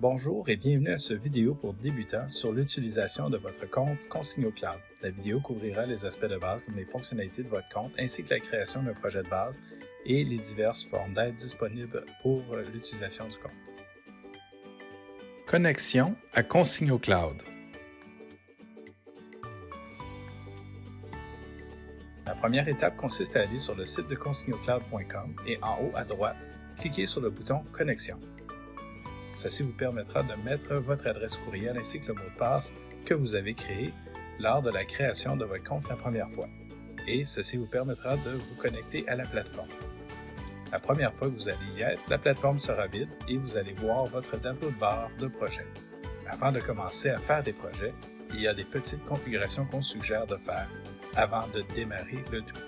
Bonjour et bienvenue à cette vidéo pour débutants sur l'utilisation de votre compte Consignio Cloud. La vidéo couvrira les aspects de base comme les fonctionnalités de votre compte ainsi que la création d'un projet de base et les diverses formes d'aide disponibles pour l'utilisation du compte. Connexion à Consignio Cloud. La première étape consiste à aller sur le site de consignocloud.com et en haut à droite, cliquez sur le bouton Connexion. Ceci vous permettra de mettre votre adresse courriel ainsi que le mot de passe que vous avez créé lors de la création de votre compte la première fois. Et ceci vous permettra de vous connecter à la plateforme. La première fois que vous allez y être, la plateforme sera vide et vous allez voir votre tableau de bord de projet. Avant de commencer à faire des projets, il y a des petites configurations qu'on suggère de faire avant de démarrer le tout.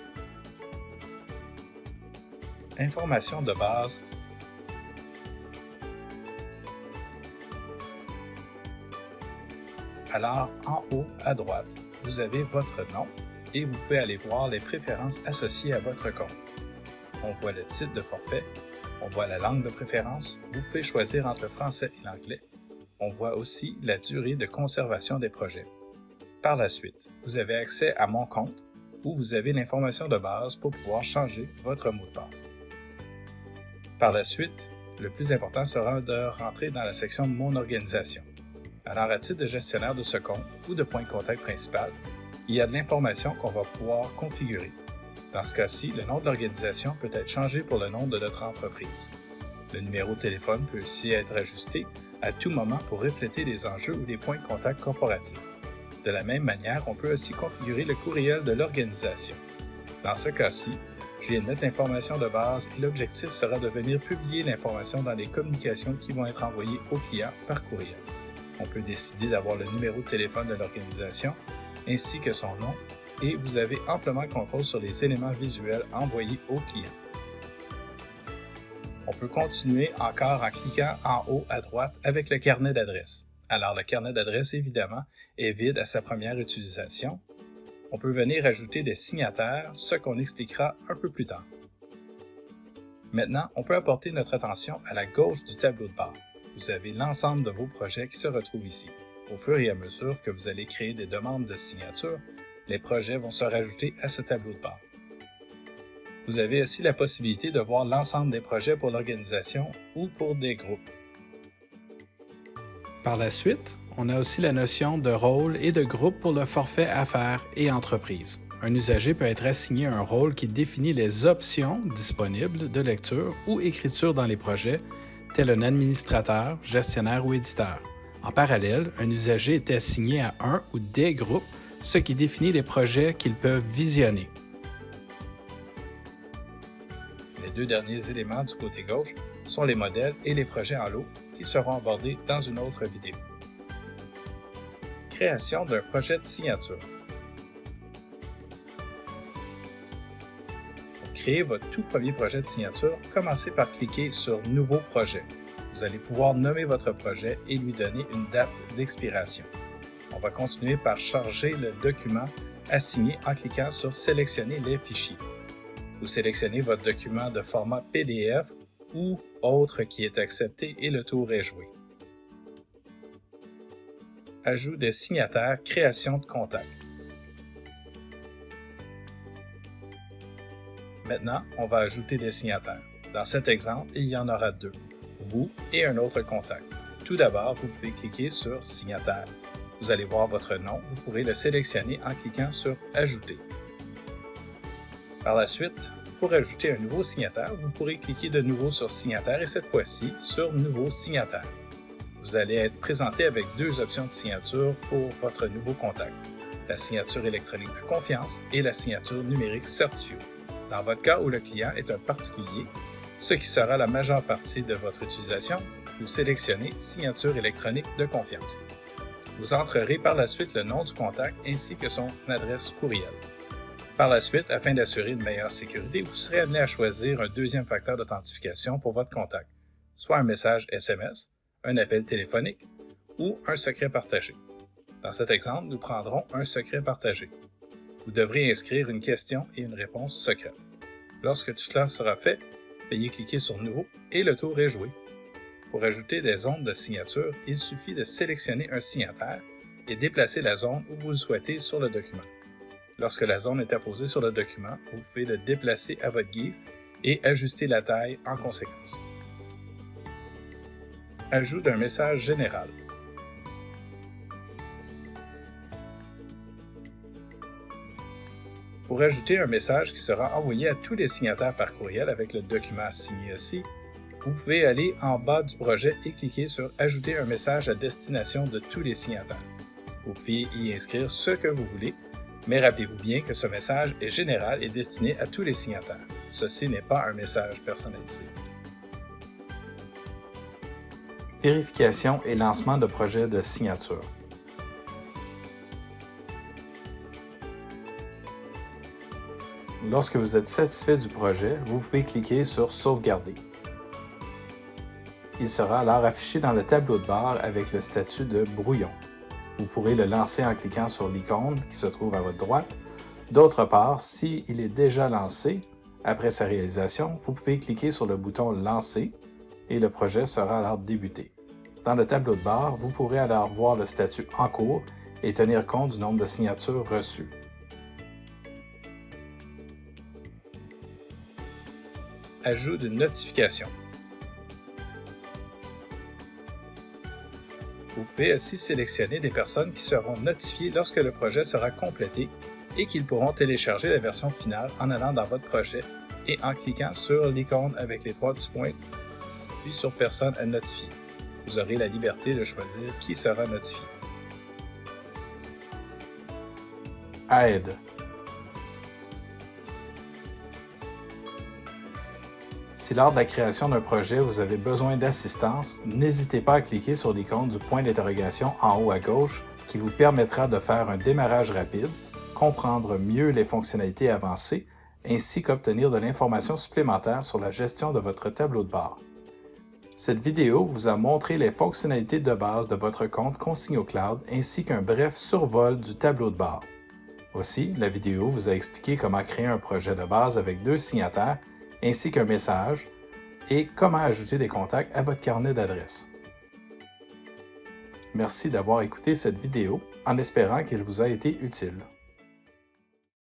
Informations de base. Alors, en haut à droite, vous avez votre nom et vous pouvez aller voir les préférences associées à votre compte. On voit le type de forfait, on voit la langue de préférence, vous pouvez choisir entre le français et l'anglais. On voit aussi la durée de conservation des projets. Par la suite, vous avez accès à Mon compte où vous avez l'information de base pour pouvoir changer votre mot de passe. Par la suite, le plus important sera de rentrer dans la section Mon organisation. Alors, à titre de gestionnaire de ce compte ou de point de contact principal, il y a de l'information qu'on va pouvoir configurer. Dans ce cas-ci, le nom de l'organisation peut être changé pour le nom de notre entreprise. Le numéro de téléphone peut aussi être ajusté à tout moment pour refléter les enjeux ou les points de contact corporatifs. De la même manière, on peut aussi configurer le courriel de l'organisation. Dans ce cas-ci, je viens de mettre l'information de base et l'objectif sera de venir publier l'information dans les communications qui vont être envoyées aux clients par courriel. On peut décider d'avoir le numéro de téléphone de l'organisation ainsi que son nom et vous avez amplement contrôle sur les éléments visuels envoyés aux clients. On peut continuer encore en cliquant en haut à droite avec le carnet d'adresses. Alors, le carnet d'adresses, évidemment, est vide à sa première utilisation. On peut venir ajouter des signataires, ce qu'on expliquera un peu plus tard. Maintenant, on peut apporter notre attention à la gauche du tableau de bord. Vous avez l'ensemble de vos projets qui se retrouvent ici. Au fur et à mesure que vous allez créer des demandes de signature, les projets vont se rajouter à ce tableau de bord. Vous avez aussi la possibilité de voir l'ensemble des projets pour l'organisation ou pour des groupes. Par la suite, on a aussi la notion de rôle et de groupe pour le forfait affaires et entreprises. Un usager peut être assigné un rôle qui définit les options disponibles de lecture ou écriture dans les projets, tel un administrateur, gestionnaire ou éditeur. En parallèle, un usager est assigné à un ou des groupes, ce qui définit les projets qu'ils peuvent visionner. Les deux derniers éléments du côté gauche sont les modèles et les projets en lot qui seront abordés dans une autre vidéo. Création d'un projet de signature. Pour créer votre tout premier projet de signature, commencez par cliquer sur « Nouveau projet ». Vous allez pouvoir nommer votre projet et lui donner une date d'expiration. On va continuer par charger le document assigné en cliquant sur « Sélectionner les fichiers ». Vous sélectionnez votre document de format PDF ou autre qui est accepté et le tour est joué. Ajout des signataires, création de contact. Maintenant, on va ajouter des signataires. Dans cet exemple, il y en aura deux, vous et un autre contact. Tout d'abord, vous pouvez cliquer sur « Signataire ». Vous allez voir votre nom, vous pourrez le sélectionner en cliquant sur « Ajouter ». Par la suite, pour ajouter un nouveau signataire, vous pourrez cliquer de nouveau sur « Signataire » et cette fois-ci sur « Nouveau signataire ». Vous allez être présenté avec deux options de signature pour votre nouveau contact, la signature électronique de confiance et la signature numérique certifiée. Dans votre cas où le client est un particulier, ce qui sera la majeure partie de votre utilisation, vous sélectionnez « Signature électronique de confiance ». Vous entrerez par la suite le nom du contact ainsi que son adresse courriel. Par la suite, afin d'assurer une meilleure sécurité, vous serez amené à choisir un deuxième facteur d'authentification pour votre contact, soit un message SMS, un appel téléphonique ou un secret partagé. Dans cet exemple, nous prendrons un secret partagé. Vous devrez inscrire une question et une réponse secrète. Lorsque tout cela sera fait, veuillez cliquer sur « Nouveau » et le tour est joué. pour ajouter des zones de signature, il suffit de sélectionner un signataire et déplacer la zone où vous le souhaitez sur le document. Lorsque la zone est apposée sur le document, vous pouvez le déplacer à votre guise et ajuster la taille en conséquence. Ajout d'un message général. Pour ajouter un message qui sera envoyé à tous les signataires par courriel avec le document signé aussi, vous pouvez aller en bas du projet et cliquer sur « Ajouter un message à destination de tous les signataires ». Vous pouvez y inscrire ce que vous voulez, mais rappelez-vous bien que ce message est général et destiné à tous les signataires. Ceci n'est pas un message personnalisé. Vérification et lancement de projet de signature. Lorsque vous êtes satisfait du projet, vous pouvez cliquer sur « Sauvegarder ». Il sera alors affiché dans le tableau de bord avec le statut de « Brouillon ». Vous pourrez le lancer en cliquant sur l'icône qui se trouve à votre droite. D'autre part, s'il est déjà lancé, après sa réalisation, vous pouvez cliquer sur le bouton « Lancer » et le projet sera alors débuté. Dans le tableau de bord, vous pourrez alors voir le statut « En cours » et tenir compte du nombre de signatures reçues. Ajout d'une notification. Vous pouvez aussi sélectionner des personnes qui seront notifiées lorsque le projet sera complété et qu'ils pourront télécharger la version finale en allant dans votre projet et en cliquant sur l'icône avec les 3 petits points, puis sur « Personne à notifier ». Vous aurez la liberté de choisir qui sera notifié. Aide. Si lors de la création d'un projet, vous avez besoin d'assistance, n'hésitez pas à cliquer sur l'icône du point d'interrogation en haut à gauche qui vous permettra de faire un démarrage rapide, comprendre mieux les fonctionnalités avancées, ainsi qu'obtenir de l'information supplémentaire sur la gestion de votre tableau de bord. Cette vidéo vous a montré les fonctionnalités de base de votre compte Consigno Cloud ainsi qu'un bref survol du tableau de bord. Aussi, la vidéo vous a expliqué comment créer un projet de base avec 2 signataires ainsi qu'un message, et comment ajouter des contacts à votre carnet d'adresses. Merci d'avoir écouté cette vidéo en espérant qu'elle vous a été utile.